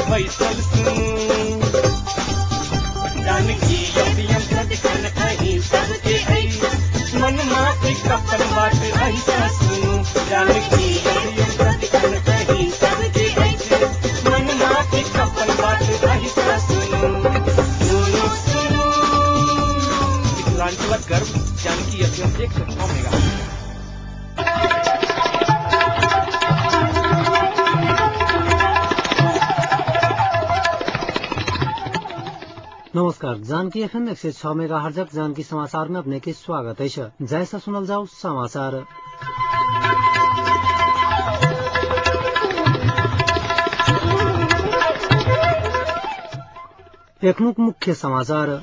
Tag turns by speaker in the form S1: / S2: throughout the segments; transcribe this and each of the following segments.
S1: बैसल सुनू जानकी अभियम सदखन कहीं सबके आई मन माफी कपन बात ऐसा सुनू जानकी अभियम सदखन कहीं सबके आई मन माफी कपन बात ऐसा सुनू सुनू सुनू मिथिलांचल गर्व जानकी अभियम 106 मेगा।
S2: नमस्कार, जानकी एफएम 106 मेगाहर्ज जानकी समाचार में अपने के स्वागत है। जैसा सुनल जाओ समाचार। एकमुख मुख्य समाचार।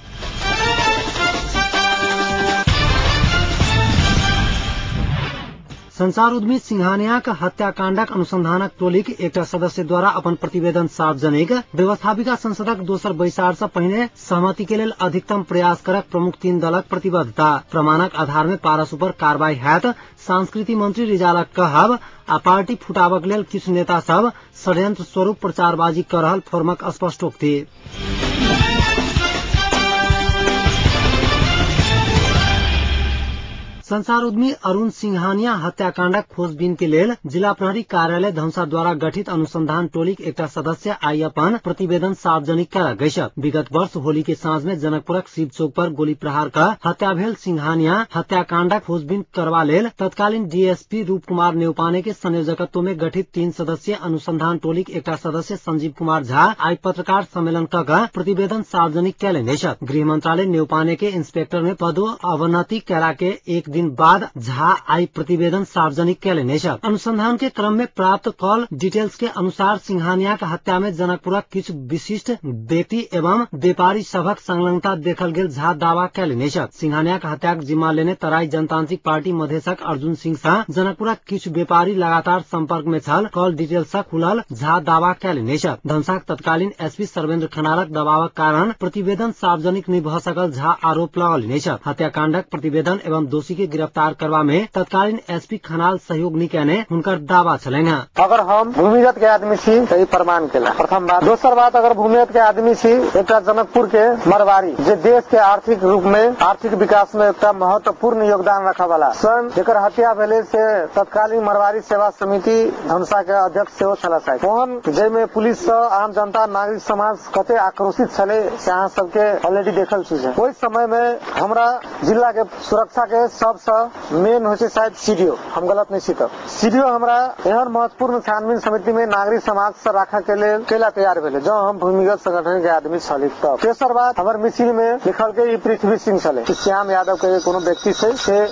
S2: संचार उद्यमी सिंघानियाक हत्याकाण्डक अनुसंधानक टोलीक एकटा सदस्य द्वारा अपन प्रतिवेदन सार्वजनिक व्यवस्थापिका संसदक दोसर बैसार से पहिने सहमति के लेल अधिकतम प्रयास करक प्रमुख 3 दलक प्रतिबद्धता प्रमाणक आधार में पारस पर कार्रवाई हैत संस्कृति मंत्री रिजालक कहब आ पार्टी फुटावक लेल किछु नेता सब षड्यंत्र स्वरूप प्रचारबाजी कर रहल फोरमक स्पष्टोक्ति। संचार उद्यमी अरुण सिंघानिया हत्याकाण्डक खोजबीन के लेल जिला प्रहरी कार्यालय धनुषा द्वारा गठित अनुसंधान टोलीक एकटा सदस्य आई अपन प्रतिवेदन सार्वजनिक कयल गइछ। विगत वर्ष होली के साँझ में जनकपुरक शिव चौक पर गोली प्रहार का हत्या भेल सिंघानिया हत्याकाण्डक खोजबीन करबा लेल तत्कालीन डीएसपी रूप कुमार नेउपाने के संयोजकत्व में गठित 3 सदस्यीय अनुसंधान टोलीक एकटा सदस्य संजीव कुमार झा आई पत्रकार सम्मेलन कऽ प्रतिवेदन सार्वजनिक कयलनि। गृह मंत्रालय नेउपाने के इंस्पेक्टर में पदो अवनति करा के एक दिन बाद झा आई प्रतिवेदन सार्वजनिक कयलनि। अनुसंधान के क्रम में प्राप्त कॉल डिटेल्स के अनुसार सिंघानिया का हत्या में जनकपुरक किछु विशिष्ट व्यक्ति एवं व्यापारी सभक संलग्नता देखल गेल झा दावा कयलनि। सिंघानिया का हत्याक जिम्मा लेने तराई जनतांत्रिक पार्टी मधेशक अर्जुन सिंह सा जनकपुरक किछु व्यापारी लगातार संपर्क में छल कॉल डिटेल्स खुलल झा दावा कयलनि। धनुषाक तत्कालीन एसपी सर्वेन्द्र खनालक दबावक कारण प्रतिवेदन सार्वजनिक नहीं भ सकल झा आरोप लगौलनि। हत्याकाण्डक प्रतिवेदन एवं दोषी के गिरफ्तार करवा में तत्कालीन एसपी खनाल सहयोग नहीं कहने हुनकर दावा छलैन।
S3: अगर हम भूमिगत के आदमी छी तो प्रमाण केला प्रथम बात। दोसर बात, अगर भूमिगत के आदमी छी एक जनकपुर के मरवाड़ी जे देश के आर्थिक रूप में आर्थिक विकास में एक महत्वपूर्ण योगदान रखा वाला स्वयं जेकर हत्या भेले से तत्कालीन मरवाड़ी सेवा समिति धनुषा के अध्यक्ष सेहो छला साहब ओहन जैमे पुलिस से आम जनता नागरिक समाज कते आक्रोशित छले से अहाँ सबके ऑलरेडी देखल चीज है। ओहि समय में हमरा जिला के सुरक्षा के सबसे मेन होते शायद सीडीओ, हम गलत नहीं सीखब सीडीओ हमरा एहन महत्वपूर्ण छानबीन समिति में नागरिक समाज से राखा के लिए केला तैयार भेले जो हम भूमिगत संगठन के आदमी छली। तब तेसर बात, हमर मिছিল में लिखल के ई पृथ्वी सिंह छले श्याम यादव के कोनो व्यक्ति से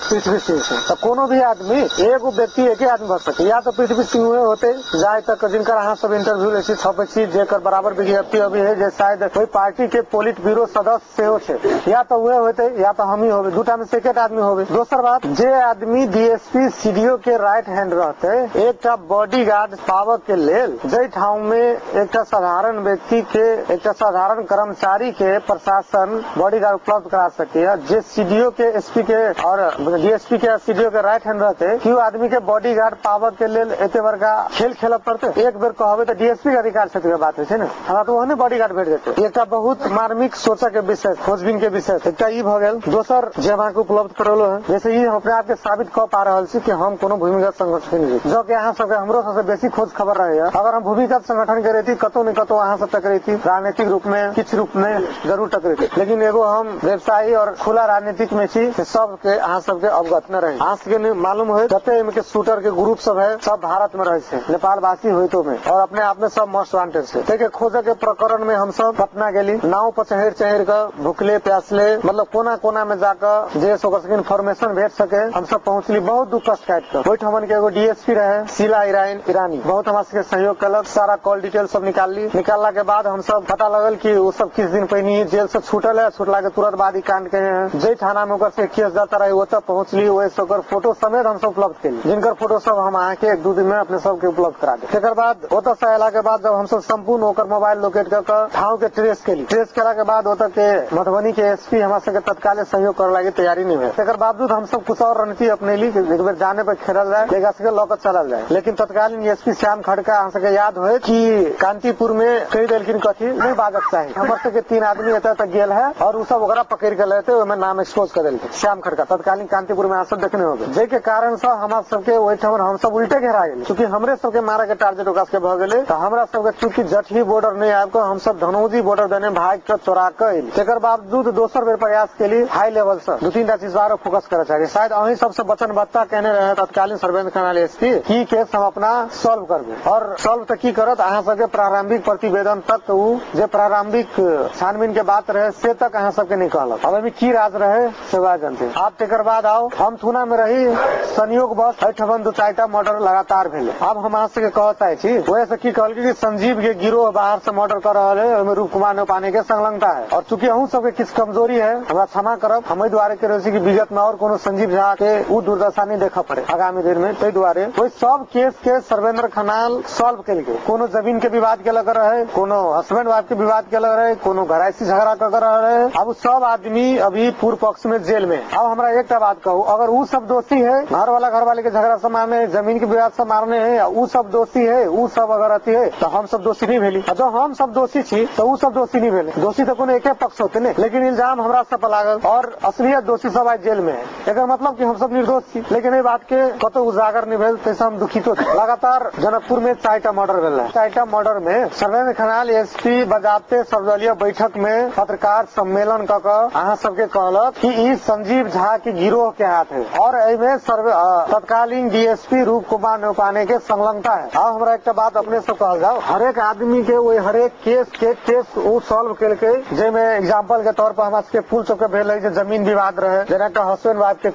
S3: पृथ्वी सिंह से तो कोनो भी आदमी एगो व्यक्ति एके आदमी बन सके या तो पृथ्वी सिंह हुए होते जाए तक जिनकर अहाँ सब इंटरव्यू ले छी छपे छी जेकर बराबर विज्ञप्ति अभी है जे शायद कोई पार्टी के पोलिट ब्यूरो सदस्य सेहो छे या तो हुए होते या तो हम ही होबे दूटा में से एक आदमी होबे। दोसर बात, जे आदमी डीएसपी सीडीओ के राइट हैंड रहते एक बॉडीगार्ड पावर के लेल जे ठाव में एक साधारण व्यक्ति के एक साधारण कर्मचारी के प्रशासन बॉडीगार्ड उपलब्ध करा सके जे सीडीओ के एसपी के और डीएसपी के सीडीओ के राइट हैंड रहते क्यों आदमी के बॉडीगार्ड पावर के लेल एते बड़का खेल खेल पड़ते। एक बेर कहबे तो डीएसपी के अधिकार क्षेत्र के बात है ना, हमरा तो वहने बॉडीगार्ड भेज देते। एक बहुत मार्मिक सोचा के विषय खोजबीन के विषय एक ई भ गेल। दोसर जे अहाँ के उपलब्ध करलो है जैसे ही हम अपने आप के साबित कर पा रहा छी कि हम कोनो भूमिगत संगठन जो कि अहाँ सबके हमरो सबसे बेसी खोज खबर रहे है। अगर हम भूमिगत संगठन के रहती कतो न कतो अहाँ सब टकरेती राजनीतिक रूप में किछ रूप में जरूर टकरेती, लेकिन एगो हम व्यवसायी और खुला राजनीतिक में छी सब के अहाँ सबके अवगत न रहे। अहाँ सबके मालूम है कते इनके शूटर के ग्रुप सब है सब भारत में रहे छे नेपाल वासी होइतो में और अपने आप में सब मोस्ट वांटेड छे। देखे खोजे के प्रकरण में हम सब पटना गेली नाव पर चढ़ के भूखले प्यासले मतलब कोना कोना में जाकर जे ओकर इन्फॉर्मेशन भेज सके हम सब पहुंचली बहुत दुख कष्ट काट कर। वही हमन के एगो डीएसपी रहे शीला ईरानी बहुत हमरा सबके सहयोग कलक सारा कॉल डिटेल सब निकालला के बाद हम सब पता लगल कि वो सब किस दिन पहले जेल से छूटल है। छूटला के तुरंत बाद ही कांड के हैं जे थाना में से केस जाता रहे वो तब पहुंचली वही फोटो समेत हम सब उपलब्ध केली जिनकर फोटो सब हम आके 1-2 दिन में अपने सबके उपलब्ध करा दे। एक बाद ओतऽ से अयला के बाद जब हम सब संपूर्ण होकर मोबाइल लोकेट कर ठाव के ट्रेस केला के बाद ओतऽ के मधुबनी के एसपी हमरा सबके तत्काल सहयोग करे लागी तैयारी नहीं है। एक बावजूद हम सब कुछ और रणनीति अपने ली एक बेर जाने पर खेलल जाए लेगा सके लौकत चलल जाए। लेकिन तत्कालीन एसपी श्याम खड़का अहाँ सबके याद हो कि कांतीपुर में कही दिलखिन कथी नहीं बाजक चाही। हमर सबके 3 आदमी एत तक गेल है और उ सब ओकरा पकड़ के लेते ओमे नाम एक्सपोज कर देलके श्याम खड़का तत्कालीन कांतीपुर में अहाँ सब देखने होगे। जे के कारण से हमरा सबके ओहिठाम हम सब उल्टे घेरा गेल चूंकि हमरे सबके मारे के टारगेट ओकरा के भ गेले। तो हमरा सबके चूंकि जटही बॉर्डर नहीं आबि हम सब धनौजी बॉर्डर देने भाग के चोरा के अइल। तेकर बावजूद दोसर बेर प्रयास के लिए हाई लेवल से 2-3 टा चीज बार फोकस करे चाहिए। शायद अहीं सबसे वचनबद्धता कहने रहे तत्कालीन सर्वेन्द्र खनाल एसपी की केस हम अपना सॉल्व करबे और सॉल्व तो की करत अहाँ सबके प्रारंभिक प्रतिवेदन तक उ जे प्रारंभिक छानबीन के बात रहे से तक अहाँ सबके नहीं कहलक। अब अभी की राज रहे से वह जानते। आप तेकर बाद आओ हम थुना में रही संयोग बस 2-4 मर्डर लगातार भेले। अब हम अहाँ सबके कहता है वह से की कहल कि संजीव के गिरोह बाहर से मर्डर कर रहा है ओहिमे रूप कुमार नेपाने के संलग्नता है और चूंकि अहूँ सबके किस कमजोरी है हमरा क्षमा करब। हम द्वारे के रही विगत में और कोनो संजीव झा के उ दुर्दशा नहीं देखा पड़े आगामी दिन में। तै द्वारे वही सब केस के सर्वेन्द्र खनाल सॉल्व के लिए कोनो जमीन के विवाद के लग रहे कोनो हस्बैंड वाइफ के विवाद के लग रहे कोनो घरायसी झगड़ा कर रहे। अब सब आदमी अभी पूर्व पक्ष में जेल में। अब हमरा एक बात कहूँ अगर वो सब दोषी है घर वाले के झगड़ा से मारने जमीन के विवाद से मारने है वो सब दोषी है वो सब अगर अति है तो हम सब दोषी नहीं भेली। जो हम सब दोषी छी तो वो सब दोषी नहीं भेले। दोषी तो कोनो एक पक्ष होते नहीं लेकिन इल्जाम हमरा सब पर लागल और असलियत दोषी सब आज जेल में है। एकर मतलब कि हम सब निर्दोष छी लेकिन ये बात के कतो उजागर नहीं भेल तैसे हम दुखित हो। लगातार जनकपुर में 4टा मर्डर भेल है। 4टा मर्डर में सर्वेन्द्र खनाल एसपी बजाते सर्वदलीय बैठक में पत्रकार सम्मेलन क अहाँ सबके कहलक कि ई संजीव झा के गिरोह के हाथ है और एमे तत्कालीन डीएसपी रूप कुमार नेपाने के संलग्नता है। अब हमरा एक बात अपने से कहल जाओ हरेक आदमी के वो हरेक केस वो सॉल्व करके जेमे एग्जाम्पल के तौर पर हमरा सबके पुल चौक भेल है जमीन विवाद रहे जना का हस्बैंड वाइफ के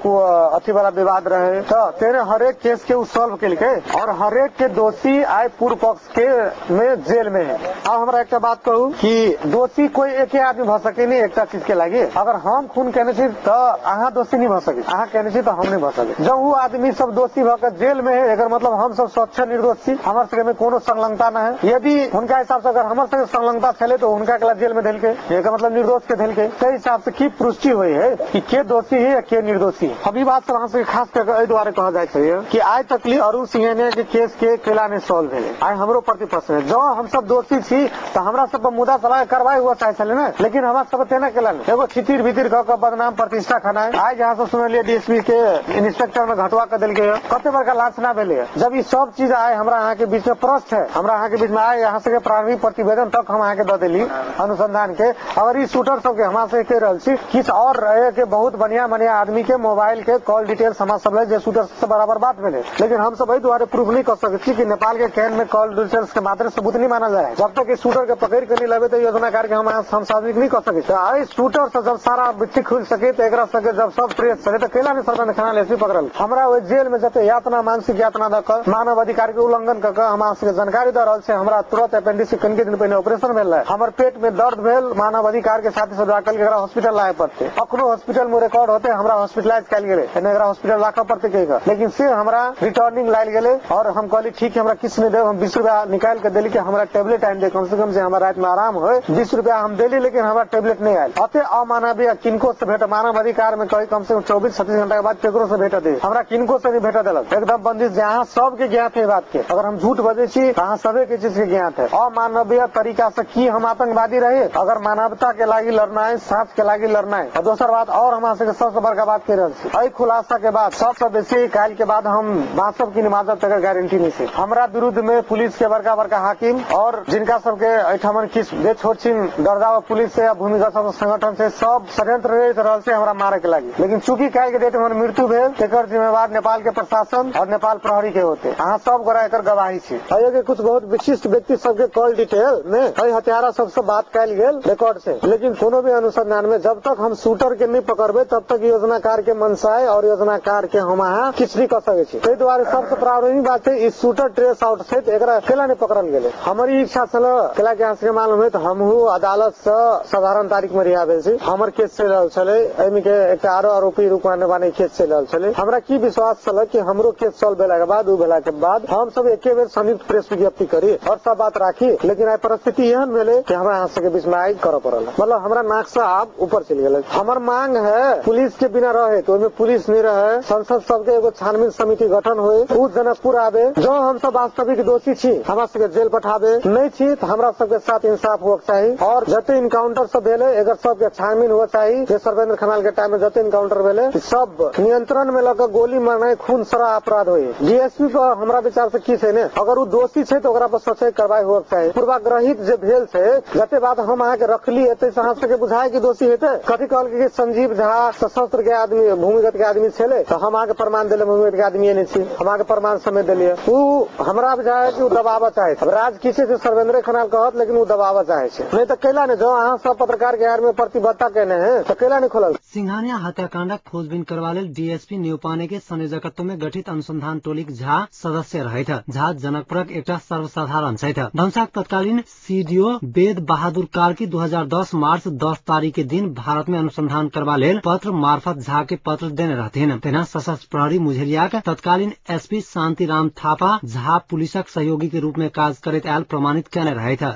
S3: अथी वाला विवाद रहे तो तेरे हरेक केस के सॉल्व करके और हरेक के दोषी आए पूर्व पक्ष के में जेल में है। अब हमरा एक बात कहूँ कि दोषी कोई एक आदमी भ सके नहीं एक चीज के लगे। अगर हम खून कहने छी तो अहाँ दोषी नहीं भ सके अहाँ कहने छी तो हम नहीं भ सके। जब वो आदमी सब दोषी भर जेल में है एकर मतलब हम सब स्वच्छ निर्दोष छी हमारे सबके में कोनो संलग्नता न है। यदि उनका हिसाब से अगर हमारे सबके संलग्नता चले तो उनका अगला जेल में धैल के एकर मतलब निर्दोष के धैल के सही हिसाब से की पुष्टि हुई है कि के दोषी है या के निर्दोषी है। अभी बात सब से खास करके द्वारा कहा जाए कि आज तक अरुण सिंह के केस के केला ने सॉल्व भेले। आज हमरो प्रति प्रश्न है जो हम सब दोषी छी तो हमरा सब पर मुद्दा चला कार्रवाई हुआ चाहे चले ना लेकिन हमारा सब तेना केला एगो छितिर भीतर क बदनाम प्रतिष्ठा खाना है। आज यहाँ से सुनलिए डीएसपी के इंस्पेक्टर में घटवा कर दिल गए कते बड़का लांछना भेले। जब ये सब चीज आए हमरा यहाँ के बीच में प्रश्न है हमरा यहाँ के बीच में आए यहाँ से प्रारंभिक प्रतिवेदन तक हम यहाँ के द दिली अनुसंधान के। अगर ये शूटर सब के हमारा से कह रही छी किस और रहे के बहुत बढ़िया आदमी के मोबाइल के कॉल डिटेल हमारा सब है शूटर से बराबर बात भेले लेकिन हम सब द्वारा प्रूफ नहीं कर सकते कि नेपाल के कैन में कॉल डिटेल्स के मात्र सबूत नहीं माना जाए। जब तक इस शूटर के पकड़ के नहीं लगे तो योजनाकार के हम सार्वजनिक नहीं कर सके। तो शूटर से जब सारा बिट्टी खुल सके तो एक सके जब सब ट्रेस चले तो कैला नहीं सर्वेन्द्र खनाल एसपी पकड़ल हमरा वो जेल में जते यातना मानसिक यातना दक मानव अधिकार के उल्लंघन कर हमारा सबके जानकारी द रहल से हमरा तुरंत अपेंडिक्स कनके दिन पहले ऑपरेशन भेल है। हमर पेट में दर्द भेल मानव अधिकार के साथ डॉक्टर के हॉस्पिटल लाए पड़ते अखनो हॉस्पिटल में रिकॉर्ड होते हमरा हॉस्पिटलाइज कल गए हॉस्पिटल लाख पड़ते कहेगा लेकिन से हमरा रिटर्निंग लाइल गए और हम कहली ठीक है हमरा किस ने दे हम 20 रुपया निकाल के दिली कि हमरा टेबलेट आन दे कम से कम से हमारा रात में आराम हो 20 रुपया हम दिली लेकिन हमारा टेबलेट नहीं आयल। अते अमानवीय किनको से भेट मानव अधिकार में कहीं कम से कम 24-36 घंटा के बाद केकरो से भेट दे हमरा किनको से नहीं भेट दिलक एकदम बंदिश जहाँ सबके ज्ञात है बात के। अगर हम झूठ बजे छी अहाँ सबे के चीज के ज्ञात है। अमानवीय तरीका से की हम आतंकवादी रहे अगर मानवता के लागी लड़ना है साथ के लागी लड़ना है। और दूसर बात और हमारा सबसे बड़का बात कह रहे खुलासा के बाद सबसे बेसी काल के बाद हम बासब की नमाजत तक गारंटी नहीं से हमरा विरुद्ध में पुलिस के बड़का बड़का हाकिम और जिनका सबके ऐठमन किस जे छोट छिन दर्जा पुलिस से या भूमिगत संगठन से सब षड्यंत्र रहल से हमरा मारे के लागी लेकिन चूंकि काल के डेट में मृत्यु भेल एकर जिम्मेवार नेपाल के प्रशासन और नेपाल प्रहरी के होते अहाँ सब गोरा एकर गवाही छी। के कुछ बहुत विशिष्ट व्यक्ति सबके कॉल डिटेल में हत्यारा सबसे बात कल गेल रिकॉर्ड से लेकिन कोनो भी अनुसंधान में जब तक हम शूटर के नहीं पकड़बे तब तक योजनाकार के मनसाए और योजनाकार के हम अहाँ किछ नहीं कर सके छी। द्वारा सबसे प्रारंभिक बात है इस शूटर ट्रेस आउट से केला ने पकड़ल गेले हमारी इच्छा चल केला के आंसर मालूम है तो हम अदालत से साधारण तारीख में रिहा भेल हमर केस चल रहल छले एमे के एक आरो आरोपी रुकवाने वाले केस चल रहल छले हमरा की विश्वास चल कि हमरो केस सॉल्व भेला के बाद उ भेला के बाद हम सब एके बेर संयुक्त प्रेस विज्ञप्ति करी और सब बात राखी लेकिन आई परिस्थिति एहन भेले कि हमरा हाथ के बीच में आई कर पड़ल मतलब हमरा नाक से आप ऊपर चल गेले। हमर मांग है पुलिस के बिना रह रहे तो पुलिस नहीं रहे, संसद सबके एगो छानबीन समिति गठन हुए, उ जनकपुर आवे, जो हम सब वास्तविक दोषी छी हमरा सबके जेल पठावे, नहीं छी तो हमरा सबके साथ इंसाफ होगा चाहिए। और जते इनकाउंटर सब भेले अगर सबके छानबीन हुआ चाहिए। जे सर्वेंद्र खनाल के टाइम में जते इनकाउंटर भेले सब नियंत्रण में लगा गोली मारना खून सरा अपराध हुए। डीएसपी पर हमरा विचार से की है ने, अगर वो दोषी है तो सचै कार्रवाई होगा चाहिए। पूर्वाग्रहित जे भेल है जते बात हम अहाँ के रखली है अहाँ सबके बुझाए की दोषी हेते। कथी कहल कि संजीव झा सशस्त्र के आदमी भूमिगत के आदमी छे तो हम आगे प्रमाण दिले भूमिगत के आदमी नहीं छी, हम आगे प्रमाण समेत दिलिए। वो हमरा बुझाए कि दबाव चाहे राज किसे से सर्वेंद्र खनाल कहत, लेकिन वो दबाव चाहे नहीं तो कैला ने जो अहाँ सब पत्रकार के यार में प्रतिबद्धता कहने हैं तो कैला नहीं खोलल।
S2: सिंघानिया हत्याकांडक खोजबीन करवा लेल डीएसपी न्यूपाने के संयोजकत्व में गठित अनुसंधान टोलिक झा सदस्य रहेथ। झा जनकपुरक एकटा सर्वसाधारण छैथ। धनसाक तत्कालीन सीडीओ वेद बहादुर कार्की 2010 मार्च 10 तारीख के दिन भारत में अनुसंधान करवा लेल पत्र मार्फत झा के पत्र देने रहथिन। तेना सशस्त्र प्रहरी मुझेलियाक तत्कालीन एसपी शांतिराम थापा झा पुलिसक सहयोगी के रूप में काज करैत आयल प्रमाणित केने रहेथ।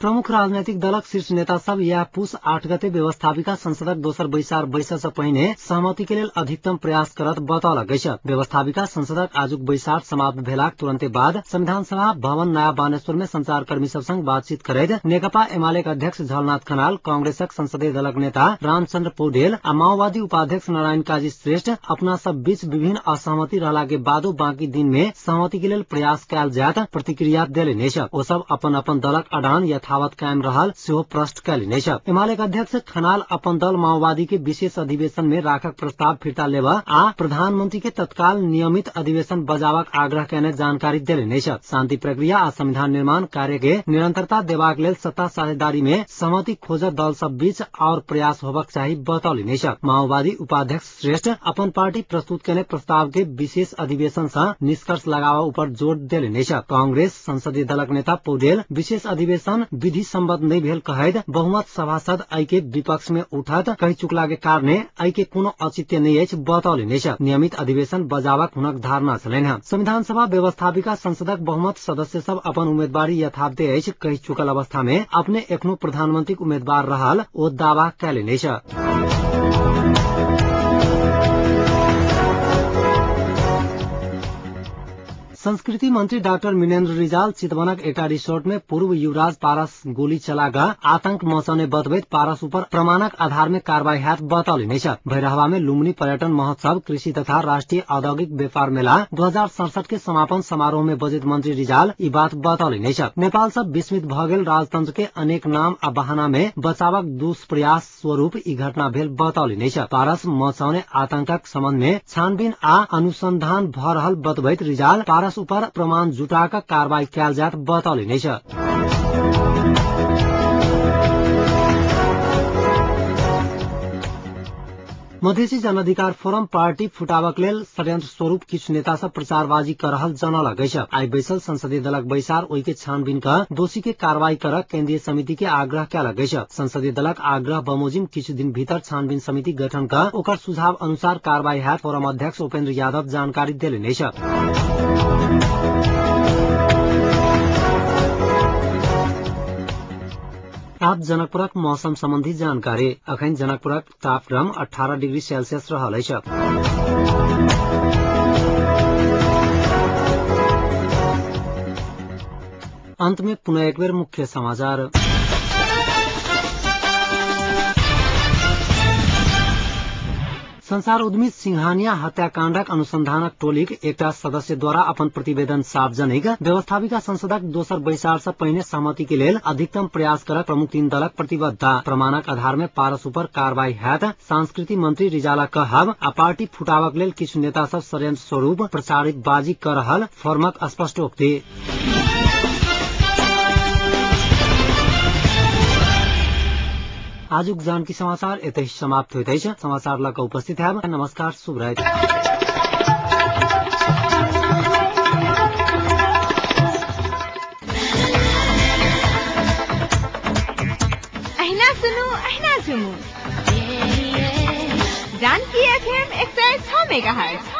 S2: प्रमुख राजनैतिक दलक शीर्ष नेता सब यह पुष 8 गते व्यवस्थापिका संसदक दोसर बैसार बैस से पहिने सहमति के लेल अधिकतम प्रयास करत बतौल गइछ। व्यवस्थापिका संसदक आजुक बैसार समाप्त भेलाक तुरंते बाद संविधान सभा भवन नया बानेश्वर में संचारकर्मी सब संग बातचीत करैत नेकपा एमाले अध्यक्ष झलनाथ खनाल, कांग्रेसक संसदीय दलक नेता रामचंद्र पौडेल आ माओवादी उपाध्यक्ष नारायण काजी श्रेष्ठ अपना सब बीच विभिन्न असहमति रहला के बादो बाकी दिन में सहमति के लेल प्रयास कयल जायत प्रतिक्रिया देले नेछ। ओ सब अपन अपन दलक अडान यथावत कायम रहल सेहो प्रश्न कयल नेछ। एमाले अध्यक्ष खनाल अपन दल माओवादी के विशेष अधिवेशन में राखक प्रस्ताव फिर्ता लेबा आ प्रधानमंत्री के तत्काल नियमित अधिवेशन बजावक आग्रह केने जानकारी देले नेछ। शांति प्रक्रिया आ संविधान निर्माण कार्य के निरंतरता देबाक लेल सत्ता साझेदारी में सहमति खोजत दल सब बीच और प्रयास होबाक चाही बतौले नेछ। माओवादी उपाध्यक्ष श्रेष्ठ अपन पार्टी प्रस्तुत केने प्रस्ताव के विशेष अधिवेशन से निष्कर्ष लगावा ऊपर जोर देले नेछ। कांग्रेस संसदीय दलक नेता पौडेल विशेष अधिवेशन विधि सम्बद्ध नहीं भेल कहैत बहुमत सभासद आई के विपक्ष में उठत कही चुकला के कारणे आई के कोनो औचित्य नहीं अछि बतौले नेछ। नियमित अधिवेशन बजावक हुनक धारणा छलैन। संविधान सभा व्यवस्थापिका संसदक बहुमत सदस्य सब अपन उम्मीदवारी यथावते अछि कही चुकल अवस्था में अपने एखनो प्रधानमंत्री उम्मीदवार रहल ओ दावा कयले नेछ। संस्कृति मंत्री डाक्टर मिनेन्द्र रिजाल चितवनक एकटा रिसोर्ट में पूर्व युवराज पारस गोली चलागा आतंक मचाउने बतबैत पारस ऊपर प्रमाणक आधार में कार्रवाई हैत बतौले नेछ। भैरहवा में लुम्बिनी पर्यटन महोत्सव कृषि तथा राष्ट्रीय औद्योगिक व्यापार मेला 2067 के समापन समारोह में बजैत मंत्री रिजाल ई बात बतौले नेछ। नेपाल सब विस्मित भ गेल राजतंत्र के अनेक नाम आ बहाना में बचावक दुष्प्रयास स्वरूप ई घटना भेल बतौले नेछ। पारस मचाउने आतंकक संबंध में छानबीन आ अनुसंधान भ रहल बतबैत रिजाल पारस ऊपर प्रमाण जुटाकर कार्रवाई कयल जात बतौले नेछ। मधेसी जन अधिकार फोरम पार्टी फुटावक लेल षड्यंत्र स्वरूप किछु नेता सब प्रचारबाजी कर रहल जनौल गइछ। आई बैसल संसदीय दलक बैसार ओहि के छानबीन कर दोषी के कार्रवाई कर केंद्रीय समिति के आग्रह कयल गइछ। संसदीय दलक आग्रह बमोजिम किछु दिन भीतर छानबीन समिति गठन कर ओकर सुझाव अनुसार कार्रवाई हैत फोरम अध्यक्ष उपेन्द्र यादव जानकारी देले नेछ। आज जनकपुरक मौसम संबंधी जानकारी। अखन जनकपुरक तापक्रम 18 डिग्री सेल्सियस रहल अछि। अंत में पुनः एक बेर मुख्य समाचार। संसार उद्यमी सिंघानिया हत्याकांडक अनुसंधानक टोलीक एकटा सदस्य द्वारा अपन प्रतिवेदन सार्वजनिक। व्यवस्थापिका संसदक दोसर बैसार से पहिने सहमति के लेल अधिकतम प्रयास कर प्रमुख 3 दलक प्रतिबद्धता। प्रमाणक आधार में पारस ऊपर कार्रवाई हैत सांस्कृतिक मंत्री रिजाला कहब आ पार्टी फुटावक लेल किछु नेता सब षड्यंत्र स्वरूप प्रचारित बाजी कर रहल फॉर्मक स्पष्टोक्ति। आजुक जानकी समाचार एतै समाप्त होइत अछि। समाचार लऽ कऽ उपस्थित हैब। नमस्कार, शुभ राति।
S4: अहिना सुनू जानकी FM 106 मेगाहर्ट्ज।